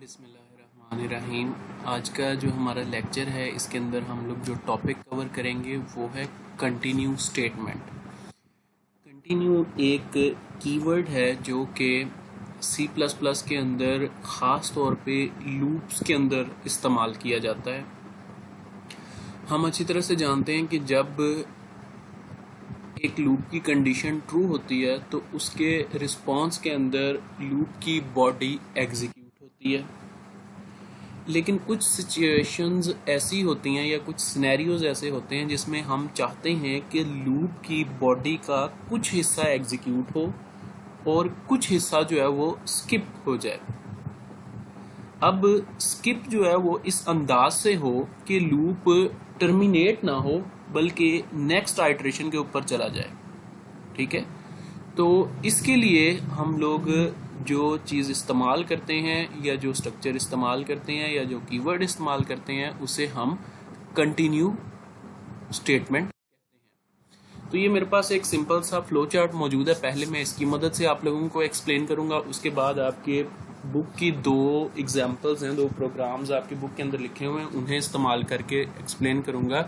बिस्मिल्लाहिर्रहमानिर्रहीम। आज का जो हमारा लेक्चर है इसके अंदर हम लोग जो टॉपिक कवर करेंगे वो है कंटिन्यू स्टेटमेंट। कंटिन्यू एक कीवर्ड है जो कि सी प्लस प्लस के अंदर ख़ास तौर पे लूप्स के अंदर इस्तेमाल किया जाता है। हम अच्छी तरह से जानते हैं कि जब एक लूप की कंडीशन ट्रू होती है तो उसके रिस्पॉन्स के अंदर लूप की बॉडी एग्जीक्यूट होती है। लेकिन कुछ सिचुएशंस ऐसी होती हैं या कुछ सिनेरियोज ऐसे होते हैं जिसमें हम चाहते हैं कि लूप की बॉडी का कुछ हिस्सा एग्जीक्यूट हो और कुछ हिस्सा जो है वो स्किप हो जाए। अब स्किप जो है वो इस अंदाज से हो कि लूप टर्मिनेट ना हो बल्कि नेक्स्ट आइटरेशन के ऊपर चला जाए। ठीक है, तो इसके लिए हम लोग जो चीज़ इस्तेमाल करते हैं या जो स्ट्रक्चर इस्तेमाल करते हैं या जो कीवर्ड इस्तेमाल करते हैं उसे हम कंटिन्यू स्टेटमेंट कहते हैं। तो ये मेरे पास एक सिंपल सा फ्लो चार्ट मौजूद है। पहले मैं इसकी मदद से आप लोगों को एक्सप्लेन करूंगा, उसके बाद आपके बुक की दो एग्जांपल्स हैं, दो प्रोग्राम्स आपकी बुक के अंदर लिखे हुए हैं, उन्हें इस्तेमाल करके एक्सप्लेन करूंगा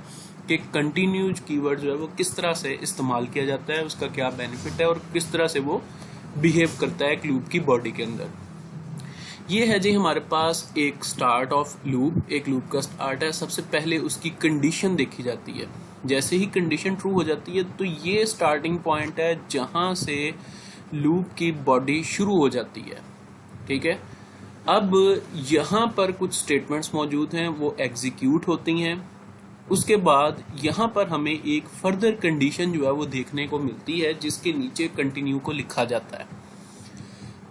कि कंटिन्यू कीवर्ड जो है वो किस तरह से इस्तेमाल किया जाता है, उसका क्या बेनिफिट है और किस तरह से वो बिहेव करता है एक लूप की बॉडी के अंदर। ये है जी हमारे पास एक स्टार्ट ऑफ लूप, एक लूप का स्टार्ट है। सबसे पहले उसकी कंडीशन देखी जाती है। जैसे ही कंडीशन ट्रू हो जाती है तो ये स्टार्टिंग पॉइंट है जहां से लूप की बॉडी शुरू हो जाती है। ठीक है, अब यहाँ पर कुछ स्टेटमेंट्स मौजूद हैं, वो एग्जीक्यूट होती हैं। उसके बाद यहाँ पर हमें एक फर्दर कंडीशन जो है वो देखने को मिलती है जिसके नीचे कंटिन्यू को लिखा जाता है।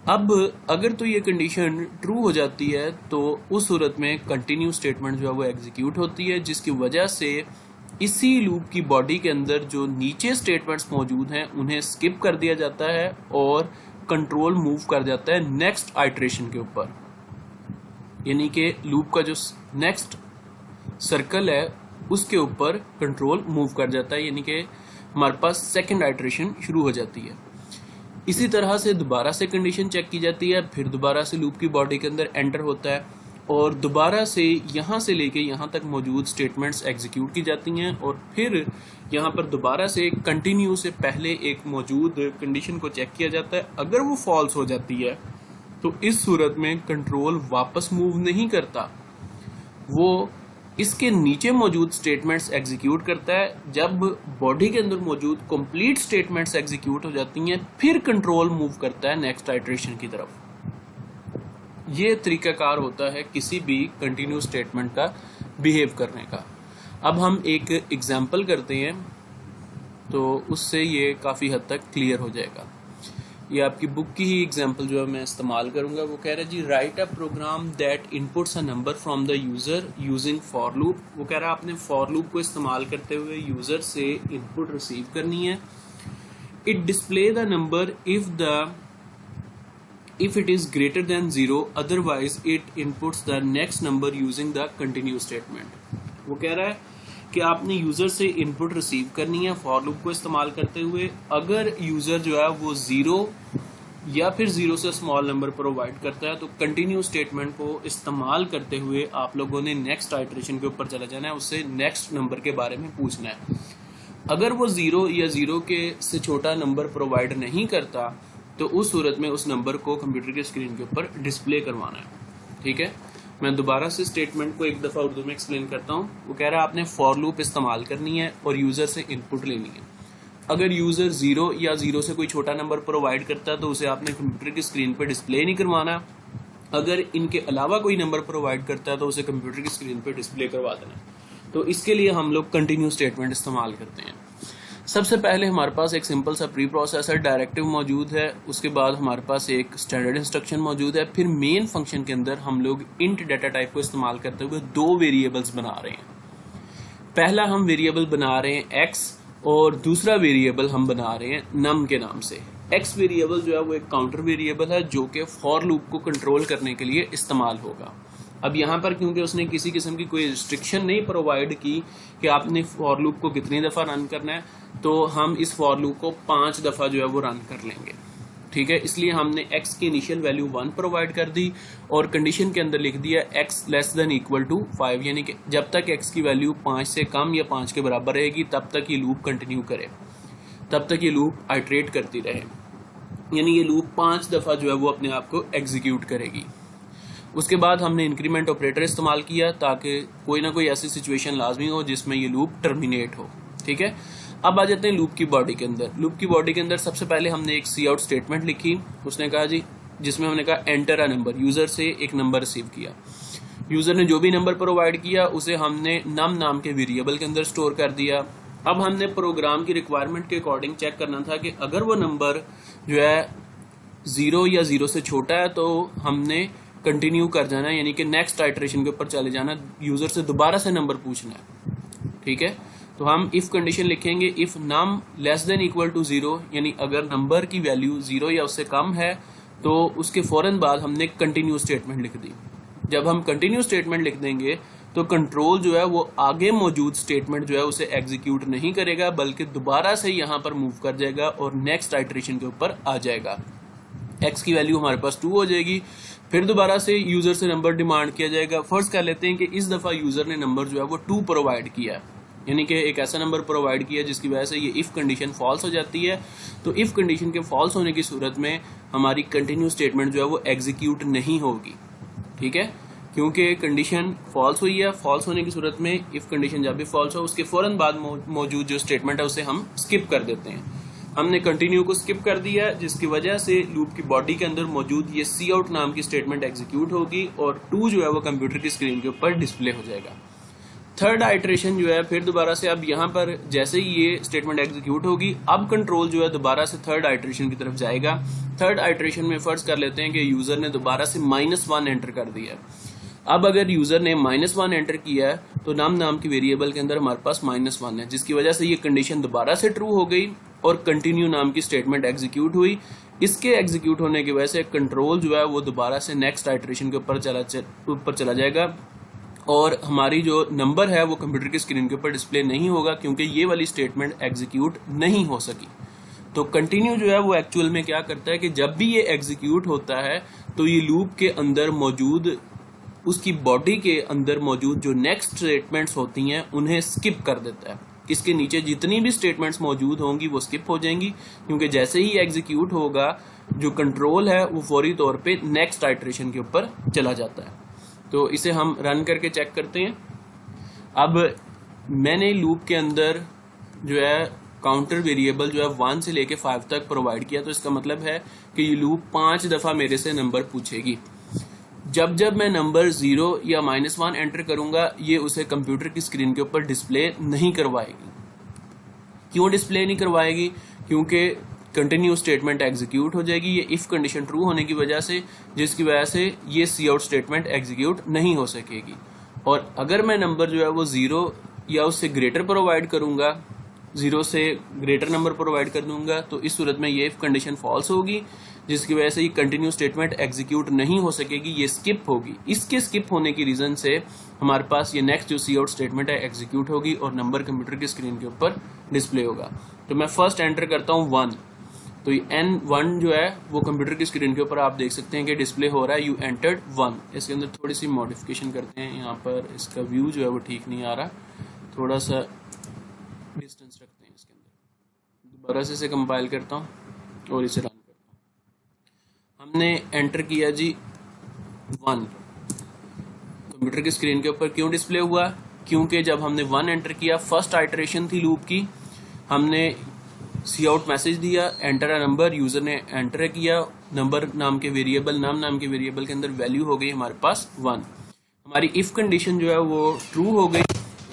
अब अगर तो ये कंडीशन ट्रू हो जाती है तो उस सूरत में कंटिन्यू स्टेटमेंट जो है वो एग्जीक्यूट होती है, जिसकी वजह से इसी लूप की बॉडी के अंदर जो नीचे स्टेटमेंट्स मौजूद हैं उन्हें स्किप कर दिया जाता है और कंट्रोल मूव कर जाता है नेक्स्ट आइटरेशन के ऊपर। यानी कि लूप का जो नेक्स्ट सर्कल है उसके ऊपर कंट्रोल मूव कर जाता है, यानी कि हमारे पास सेकंड आइटरेशन शुरू हो जाती है। इसी तरह से दोबारा से कंडीशन चेक की जाती है, फिर दोबारा से लूप की बॉडी के अंदर एंटर होता है और दोबारा से यहाँ से लेके यहाँ तक मौजूद स्टेटमेंट्स एग्जीक्यूट की जाती हैं और फिर यहाँ पर दोबारा से कंटिन्यू से पहले एक मौजूद कंडीशन को चेक किया जाता है। अगर वो फॉल्स हो जाती है तो इस सूरत में कंट्रोल वापस मूव नहीं करता, वो इसके नीचे मौजूद स्टेटमेंट्स एग्जीक्यूट करता है। जब बॉडी के अंदर मौजूद कंप्लीट स्टेटमेंट्स एग्जीक्यूट हो जाती हैं फिर कंट्रोल मूव करता है नेक्स्ट आइटरेशन की तरफ। ये तरीकाकार होता है किसी भी कंटिन्यू स्टेटमेंट का बिहेव करने का। अब हम एक एग्जांपल करते हैं तो उससे ये काफ़ी हद तक क्लियर हो जाएगा। ये आपकी बुक की ही एग्जांपल जो है मैं इस्तेमाल करूंगा। वो कह रहा है जी write a program that inputs a number from the user using for loop. वो कह रहा है आपने फॉर लूप को इस्तेमाल करते हुए यूजर से इनपुट रिसीव करनी है। It display the number if it is greater than 0, otherwise it inputs the next number using the continue statement। वो कह रहा है कि आपने यूजर से इनपुट रिसीव करनी है फॉर लूप को इस्तेमाल करते हुए। अगर यूजर जो है वो 0 या फिर 0 से स्मॉल नंबर प्रोवाइड करता है तो कंटिन्यू स्टेटमेंट को इस्तेमाल करते हुए आप लोगों ने नेक्स्ट आइटरेशन के ऊपर चला जाना है, उससे नेक्स्ट नंबर के बारे में पूछना है। अगर वो 0 या 0 के से छोटा नंबर प्रोवाइड नहीं करता तो उस सूरत में उस नंबर को कंप्यूटर के स्क्रीन के ऊपर डिस्प्ले करवाना है। ठीक है, मैं दोबारा से स्टेटमेंट को एक दफ़ा उर्दू में एक्सप्लेन करता हूँ। वो कह रहा है आपने फॉर लूप इस्तेमाल करनी है और यूज़र से इनपुट लेनी है। अगर यूज़र 0 या 0 से कोई छोटा नंबर प्रोवाइड करता है तो उसे आपने कंप्यूटर की स्क्रीन पर डिस्प्ले नहीं करवाना। अगर इनके अलावा कोई नंबर प्रोवाइड करता है तो उसे कंप्यूटर की स्क्रीन पर डिस्प्ले करवा देना। तो इसके लिए हम लोग कंटिन्यू स्टेटमेंट इस्तेमाल करते हैं। सबसे पहले हमारे पास एक सिंपल सा प्री प्रोसेसर डायरेक्टिव मौजूद है, उसके बाद हमारे पास एक स्टैंडर्ड इंस्ट्रक्शन मौजूद है, फिर मेन फंक्शन के अंदर हम लोग इंट डाटा टाइप को इस्तेमाल करते हुए दो वेरिएबल्स बना रहे हैं। पहला हम वेरिएबल बना रहे हैं x और दूसरा वेरिएबल हम बना रहे हैं num के नाम से। x वेरिएबल जो है वो एक काउंटर वेरिएबल है जो कि फॉर लूप को कंट्रोल करने के लिए इस्तेमाल होगा। अब यहाँ पर क्योंकि उसने किसी किस्म की कोई रिस्ट्रिक्शन नहीं प्रोवाइड की कि आपने फॉर लूप को कितनी दफ़ा रन करना है, तो हम इस फॉर लूप को 5 दफ़ा जो है वो रन कर लेंगे। ठीक है, इसलिए हमने x की इनिशियल वैल्यू 1 प्रोवाइड कर दी और कंडीशन के अंदर लिख दिया x less than equal to 5, यानी कि जब तक x की वैल्यू 5 से कम या 5 के बराबर रहेगी तब तक ये लूप कंटिन्यू करे, तब तक ये लूप आइट्रेट करती रहे, यानी ये लूप 5 दफ़ा जो है वो अपने आप को एग्जीक्यूट करेगी। उसके बाद हमने इंक्रीमेंट ऑपरेटर इस्तेमाल किया ताकि कोई ना कोई ऐसी सिचुएशन लाजमी हो जिसमें ये लूप टर्मिनेट हो। ठीक है, अब आ जाते हैं लूप की बॉडी के अंदर। लूप की बॉडी के अंदर सबसे पहले हमने एक सी आउट स्टेटमेंट लिखी, उसने कहा जी, जिसमें हमने कहा एंटर अ नंबर, यूजर से एक नंबर रिसीव किया। यूजर ने जो भी नंबर प्रोवाइड किया उसे हमने नम नाम के वेरिएबल के अंदर स्टोर कर दिया। अब हमने प्रोग्राम की रिक्वायरमेंट के अकॉर्डिंग चेक करना था कि अगर वो नंबर जो है 0 या 0 से छोटा है तो हमने कंटिन्यू कर जाना है, यानी कि नेक्स्ट आइटरेशन के ऊपर चले जाना, यूजर से दोबारा से नंबर पूछना है। ठीक है, तो हम इफ कंडीशन लिखेंगे, if num less than equal to 0, यानी अगर नंबर की वैल्यू 0 या उससे कम है तो उसके फौरन बाद हमने कंटिन्यू स्टेटमेंट लिख दी। जब हम कंटिन्यू स्टेटमेंट लिख देंगे तो कंट्रोल जो है वो आगे मौजूद स्टेटमेंट जो है उसे एग्जीक्यूट नहीं करेगा, बल्कि दोबारा से यहाँ पर मूव कर जाएगा और नेक्स्ट आइटरेशन के ऊपर आ जाएगा। x की वैल्यू हमारे पास 2 हो जाएगी, फिर दोबारा से यूजर से नंबर डिमांड किया जाएगा। फर्स्ट कर लेते हैं कि इस दफा यूजर ने नंबर जो है वो 2 प्रोवाइड किया, यानी कि एक ऐसा नंबर प्रोवाइड किया जिसकी वजह से ये इफ कंडीशन फॉल्स हो जाती है। तो इफ कंडीशन के फॉल्स होने की सूरत में हमारी कंटिन्यू स्टेटमेंट जो है वो एग्जीक्यूट नहीं होगी। ठीक है, क्योंकि कंडीशन फॉल्स हुई है, फॉल्स होने की सूरत में इफ कंडीशन जब भी फॉल्स हो उसके फौरन बाद मौजूद जो स्टेटमेंट है उसे हम स्किप कर देते हैं। हमने कंटिन्यू को स्किप कर दिया, जिसकी वजह से लूप की बॉडी के अंदर मौजूद ये सी आउट नाम की स्टेटमेंट एग्जीक्यूट होगी और 2 जो है वो कंप्यूटर की स्क्रीन के ऊपर डिस्प्ले हो जाएगा। थर्ड आइटरेशन जो है फिर दोबारा से, अब यहाँ पर जैसे ही ये स्टेटमेंट एग्जीक्यूट होगी अब कंट्रोल जो है दोबारा से थर्ड आइटरेशन की तरफ जाएगा। थर्ड आइटरेशन में फर्ज कर लेते हैं कि यूजर ने दोबारा से -1 एंटर कर दिया। अब अगर यूजर ने -1 एंटर किया है तो नाम की वेरिएबल के अंदर हमारे पास -1 है, जिसकी वजह से ये कंडीशन दोबारा से ट्रू हो गई और कंटिन्यू नाम की स्टेटमेंट एग्जीक्यूट हुई। इसके एग्जीक्यूट होने की वजह से कंट्रोल जो है वो दोबारा से नेक्स्ट आइटरेशन के ऊपर चला जाएगा और हमारी जो नंबर है वो कंप्यूटर की स्क्रीन के ऊपर डिस्प्ले नहीं होगा, क्योंकि ये वाली स्टेटमेंट एग्जीक्यूट नहीं हो सकी। तो कंटिन्यू जो है वो एक्चुअल में क्या करता है कि जब भी ये एग्जीक्यूट होता है तो ये लूप के अंदर मौजूद, उसकी बॉडी के अंदर मौजूद जो नेक्स्ट स्टेटमेंट्स होती हैं उन्हें स्किप कर देता है। इसके नीचे जितनी भी स्टेटमेंट्स मौजूद होंगी वो स्किप हो जाएंगी, क्योंकि जैसे ही एग्जीक्यूट होगा जो कंट्रोल है वो फौरी तौर पे नेक्स्ट आइटरेशन के ऊपर चला जाता है। तो इसे हम रन करके चेक करते हैं। अब मैंने लूप के अंदर जो है काउंटर वेरिएबल जो है 1 से लेके 5 तक प्रोवाइड किया, तो इसका मतलब है कि ये लूप 5 दफा मेरे से नंबर पूछेगी। जब जब मैं नंबर 0 या -1 एंटर करूंगा ये उसे कंप्यूटर की स्क्रीन के ऊपर डिस्प्ले नहीं करवाएगी। क्यों डिस्प्ले नहीं करवाएगी? क्योंकि कंटिन्यू स्टेटमेंट एग्जीक्यूट हो जाएगी ये इफ कंडीशन ट्रू होने की वजह से, जिसकी वजह से ये सी आउट स्टेटमेंट एग्जीक्यूट नहीं हो सकेगी। और अगर मैं नंबर जो है वो 0 या उससे ग्रेटर प्रोवाइड करूंगा, 0 से ग्रेटर नंबर प्रोवाइड कर दूंगा, तो इस सूरत में ये इफ कंडीशन फॉल्स होगी, जिसकी वजह से ये कंटिन्यू स्टेटमेंट एग्जीक्यूट नहीं हो सकेगी, ये स्किप होगी। इसके स्किप होने की रीजन से हमारे पास ये नेक्स्ट जो सी आउट स्टेटमेंट है एग्जीक्यूट होगी और नंबर कंप्यूटर की स्क्रीन के ऊपर डिस्प्ले होगा। तो मैं फर्स्ट एंटर करता हूँ 1, तो ये N1 जो है वो कंप्यूटर की स्क्रीन के ऊपर आप देख सकते हैं कि डिस्प्ले हो रहा है यू एंटर्ड 1। इसके अंदर थोड़ी सी मॉडिफिकेशन करते हैं, यहाँ पर इसका व्यू जो है वो ठीक नहीं आ रहा, थोड़ा सा डिस्टेंस रखते हैं इसके अंदर। दोबारा से इसे कंपाइल करता हूँ और इसे रन करता हूँ। हमने एंटर किया जी 1, कंप्यूटर की स्क्रीन के ऊपर क्यों डिस्प्ले हुआ? क्योंकि जब हमने 1 एंटर किया, फर्स्ट आइटरेशन थी लूप की, हमने सी आउट मैसेज दिया, एंटर अ नंबर, यूजर ने एंटर किया, नंबर नाम के वेरिएबल, नाम के वेरिएबल के अंदर वैल्यू हो गई हमारे पास 1। हमारी इफ कंडीशन जो है वो ट्रू हो गई।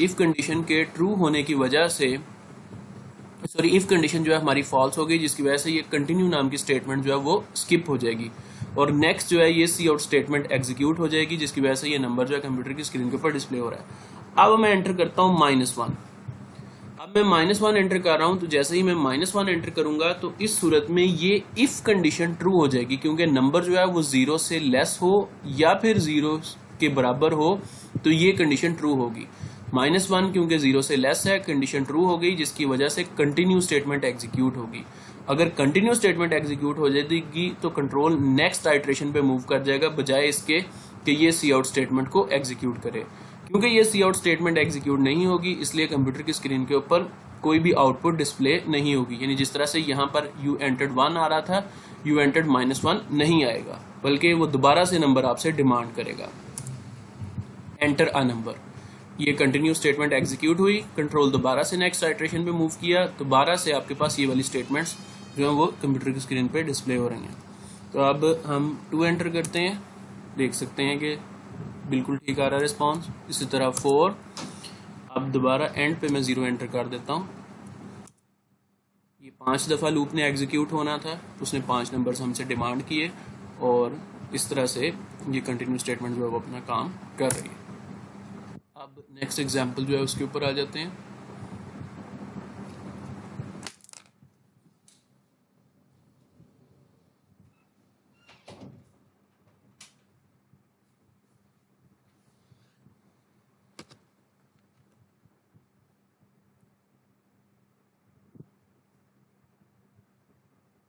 इफ कंडीशन के ट्रू होने की वजह से, इफ कंडीशन जो है हमारी फॉल्स हो गई, जिसकी वजह से ये कंटिन्यू नाम की स्टेटमेंट जो है वो स्किप हो जाएगी और नेक्स्ट जो है ये सी आउट स्टेटमेंट एग्जीक्यूट हो जाएगी, जिसकी वजह से ये नंबर जो है कंप्यूटर की स्क्रीन के ऊपर डिस्प्ले हो रहा है। अब मैं एंटर करता हूँ -1। अब मैं -1 एंटर कर रहा हूं, तो जैसे ही मैं -1 एंटर करूंगा तो इस सूरत में ये इफ कंडीशन ट्रू हो जाएगी, क्योंकि नंबर जो है वो 0 से लेस हो या फिर 0 के बराबर हो तो ये कंडीशन ट्रू होगी। -1 क्योंकि 0 से लेस है, कंडीशन ट्रू हो गई, जिसकी वजह से कंटिन्यू स्टेटमेंट एग्जीक्यूट होगी। अगर कंटिन्यू स्टेटमेंट एग्जीक्यूट हो जाएगी तो कंट्रोल नेक्स्ट आइट्रेशन पे मूव कर जाएगा, बजाय इसके कि ये सी आउट स्टेटमेंट को एग्जीक्यूट करे। क्योंकि ये सी आउट स्टेटमेंट एग्जीक्यूट नहीं होगी, इसलिए कंप्यूटर की स्क्रीन के ऊपर कोई भी आउटपुट डिस्प्ले नहीं होगी। यानी जिस तरह से यहाँ पर यू एंटर्ड 1 आ रहा था, यू एंटर्ड -1 नहीं आएगा, बल्कि वो दोबारा से नंबर आपसे डिमांड करेगा, एंटर अ नंबर। ये कंटिन्यू स्टेटमेंट एग्जीक्यूट हुई, कंट्रोल दोबारा से नेक्स्ट आइट्रेशन पे मूव किया, दोबारा से आपके पास ये वाली स्टेटमेंट्स जो है वो कंप्यूटर की स्क्रीन पे डिस्प्ले हो रही हैं। तो अब हम 2 एंटर करते हैं, देख सकते हैं कि बिल्कुल ठीक आ रहा है रिस्पॉन्स। इसी तरह 4, अब दोबारा एंड पे मैं 0 एंटर कर देता हूँ। ये 5 दफ़ा लूप ने एग्जीक्यूट होना था, उसने 5 नंबर्स हमसे डिमांड किए और इस तरह से ये कंटिन्यू स्टेटमेंट जो है वो अपना काम कर रही है। अब नेक्स्ट एग्जांपल जो है उसके ऊपर आ जाते हैं।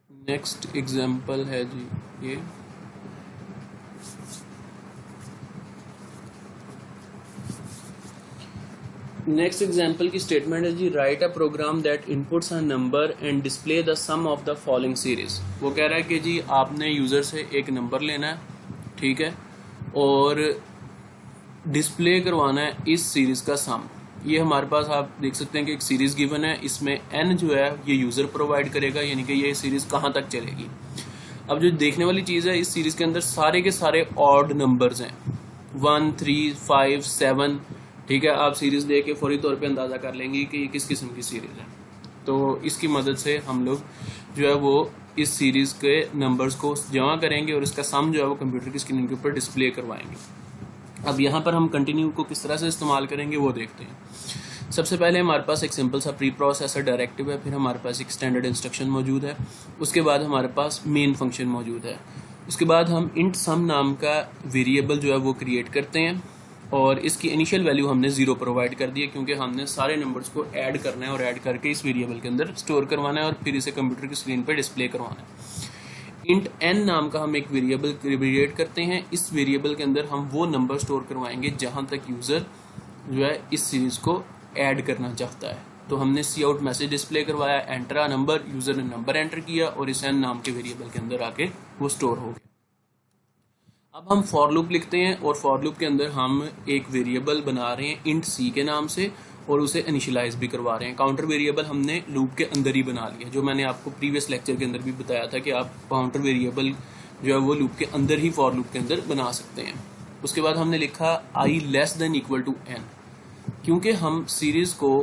नेक्स्ट एग्जांपल है जी ये, नेक्स्ट एग्जांपल की स्टेटमेंट है जी, write a program that inputs a number and display the sum of the following series. वो कह रहा है कि जी आपने यूजर से एक नंबर लेना है, ठीक है, और डिस्प्ले करवाना है इस सीरीज का सम। ये हमारे पास आप देख सकते हैं कि एक सीरीज गिवन है, इसमें n जो है ये यूजर प्रोवाइड करेगा, यानी कि ये सीरीज कहाँ तक चलेगी। अब जो देखने वाली चीज है, इस सीरीज के अंदर सारे के सारे ऑड नंबर्स हैं, 1, 3, 5, 7, ठीक है। आप सीरीज देख के फौरी तौर पे अंदाजा कर लेंगे कि ये किस किस्म की सीरीज है। तो इसकी मदद से हम लोग जो है वो इस सीरीज के नंबर्स को जमा करेंगे और इसका सम जो है वो कंप्यूटर की स्क्रीन के ऊपर डिस्प्ले करवाएंगे। अब यहाँ पर हम कंटिन्यू को किस तरह से इस्तेमाल करेंगे वो देखते हैं। सबसे पहले हमारे पास एक सिंपल सा प्री प्रोसेसर डायरेक्टिव है, फिर हमारे पास एक स्टैंडर्ड इंस्ट्रक्शन मौजूद है, उसके बाद हमारे पास मेन फंक्शन मौजूद है, उसके बाद हम इंट सम नाम का वेरिएबल जो है वो क्रिएट करते हैं और इसकी इनिशियल वैल्यू हमने 0 प्रोवाइड कर दी है, क्योंकि हमने सारे नंबर्स को ऐड करना है और ऐड करके इस वेरिएबल के अंदर स्टोर करवाना है और फिर इसे कंप्यूटर की स्क्रीन पर डिस्प्ले करवाना है। इंट n नाम का हम एक वेरिएबल क्रिएट करते हैं, इस वेरिएबल के अंदर हम वो नंबर स्टोर करवाएंगे जहां तक यूजर जो है इस सीरीज को ऐड करना चाहता है। तो हमने सी आउट मैसेज डिस्प्ले करवाया, एंटर अ नंबर, यूजर ने नंबर एंटर किया और इस n नाम के वेरिएबल के अंदर आके वो स्टोर हो गया। अब हम फॉर लूप लिखते हैं और फॉर लूप के अंदर हम एक वेरिएबल बना रहे हैं इंट सी के नाम से और उसे इनिशियलाइज भी करवा रहे हैं। काउंटर वेरिएबल हमने लूप के अंदर ही बना लिया, जो मैंने आपको प्रीवियस लेक्चर के अंदर भी बताया था कि आप काउंटर वेरिएबल जो है वो लूप के अंदर ही फॉर लूप के अंदर बना सकते हैं। उसके बाद हमने लिखा i less than equal to n, क्योंकि हम सीरीज को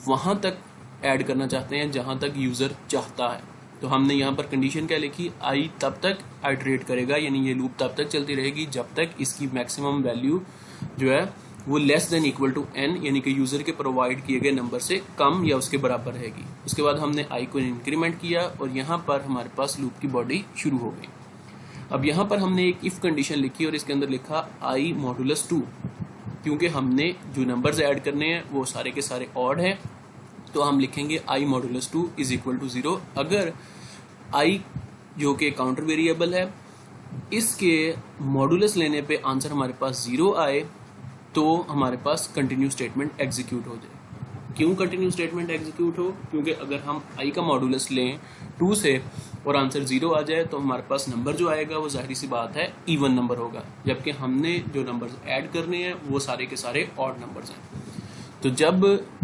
वहां तक ऐड करना चाहते हैं जहां तक यूजर चाहता है। तो हमने यहाँ पर कंडीशन क्या लिखी, i तब तक आइटरेट करेगा, यानी ये लूप तब तक चलती रहेगी जब तक इसकी मैक्सिमम वैल्यू जो है वो less than equal to n, यानी कि यूजर के प्रोवाइड किए गए नंबर से कम या उसके बराबर रहेगी। उसके बाद हमने i को इंक्रीमेंट किया और यहाँ पर हमारे पास लूप की बॉडी शुरू हो गई। अब यहाँ पर हमने एक इफ कंडीशन लिखी और इसके अंदर लिखा i मॉडुलस 2, क्योंकि हमने जो नंबर्स ऐड करने हैं वो सारे के सारे ऑड हैं, तो हम लिखेंगे i modulus 2 is equal to 0। अगर i जो कि काउंटर वेरिएबल है, इसके मॉडुलस लेने पे आंसर हमारे पास 0 आए तो हमारे पास कंटिन्यू स्टेटमेंट एग्जीक्यूट हो जाए। क्यों कंटिन्यू स्टेटमेंट एग्जीक्यूट हो, क्योंकि अगर हम i का मॉडुलस लें 2 से और आंसर 0 आ जाए तो हमारे पास नंबर जो आएगा वो जाहिर सी बात है इवन नंबर होगा, जबकि हमने जो नंबर्स ऐड करने हैं वो सारे के सारे ऑड नंबर्स हैं। तो जब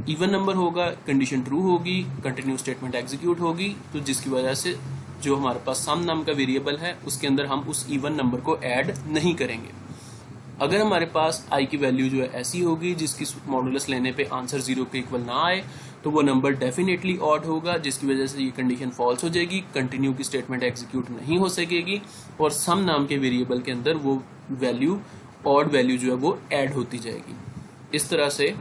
इवन नंबर होगा कंडीशन ट्रू होगी, कंटिन्यू स्टेटमेंट एग्जीक्यूट होगी, तो जिसकी वजह से जो हमारे पास सम नाम का वेरिएबल है उसके अंदर हम उस इवन नंबर को ऐड नहीं करेंगे। अगर हमारे पास i की वैल्यू जो है ऐसी होगी जिसकी मॉडुलस लेने पे आंसर 0 के इक्वल ना आए तो वो नंबर डेफिनेटली ऑड होगा, जिसकी वजह से ये कंडीशन फॉल्स हो जाएगी, कंटिन्यू की स्टेटमेंट एग्जीक्यूट नहीं हो सकेगी और सम नाम के वेरिएबल के अंदर वो वैल्यू ऑड वैल्यू जो है वो ऐड होती जाएगी। इस तरह से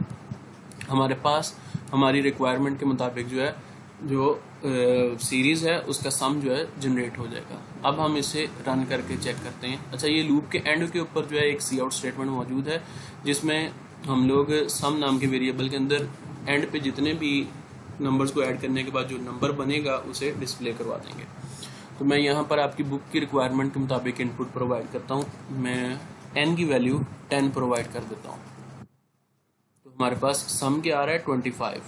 हमारे पास हमारी रिक्वायरमेंट के मुताबिक जो है जो सीरीज है उसका सम जो है जनरेट हो जाएगा। अब हम इसे रन करके चेक करते हैं। अच्छा, ये लूप के एंड के ऊपर जो है एक सी आउट स्टेटमेंट मौजूद है, जिसमें हम लोग सम नाम के वेरिएबल के अंदर एंड पे जितने भी नंबर्स को ऐड करने के बाद जो नंबर बनेगा उसे डिस्प्ले करवा देंगे। तो मैं यहाँ पर आपकी बुक की रिक्वायरमेंट के मुताबिक इनपुट प्रोवाइड करता हूँ। मैं n की वैल्यू 10 प्रोवाइड कर देता हूँ। तो हमारे पास सम क्या आ रहा है 25।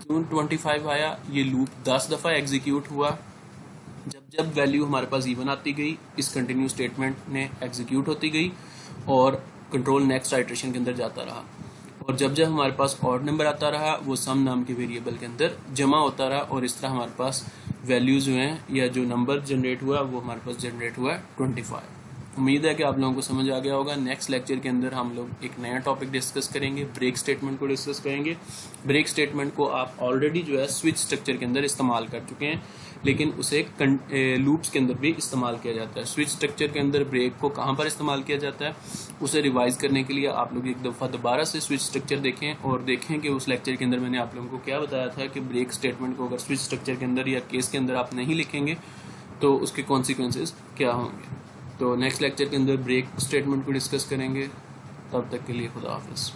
क्यों 25 आया? ये लूप 10 दफ़ा एग्जीक्यूट हुआ। जब जब वैल्यू हमारे पास इवन आती गई, इस कंटिन्यू स्टेटमेंट ने एग्जीक्यूट होती गई और कंट्रोल नेक्स्ट आइटरेशन के अंदर जाता रहा। और जब जब हमारे पास ऑड नंबर आता रहा, वो सम नाम के वेरिएबल के अंदर जमा होता रहा और इस तरह हमारे पास वैल्यूज जो हैं या जो नंबर जनरेट हुआ वो हमारे पास जनरेट हुआ 25। उम्मीद है कि आप लोगों को समझ आ गया होगा। नेक्स्ट लेक्चर के अंदर हम लोग एक नया टॉपिक डिस्कस करेंगे, ब्रेक स्टेटमेंट को डिस्कस करेंगे। ब्रेक स्टेटमेंट को आप ऑलरेडी जो है स्विच स्ट्रक्चर के अंदर इस्तेमाल कर चुके हैं, लेकिन उसे लूप्स के अंदर भी इस्तेमाल किया जाता है। स्विच स्ट्रक्चर के अंदर ब्रेक को कहाँ पर इस्तेमाल किया जाता है, उसे रिवाइज करने के लिए आप लोग एक दफ़ा दोबारा से स्विच स्ट्रक्चर देखें और देखें कि उस लेक्चर के अंदर मैंने आप लोगों को क्या बताया था कि ब्रेक स्टेटमेंट को अगर स्विच स्ट्रक्चर के अंदर या केस के अंदर आप नहीं लिखेंगे तो उसके कॉन्सिक्वेंसेस क्या होंगे। तो नेक्स्ट लेक्चर के अंदर ब्रेक स्टेटमेंट को डिस्कस करेंगे। तब तक के लिए खुदा हाफिज़।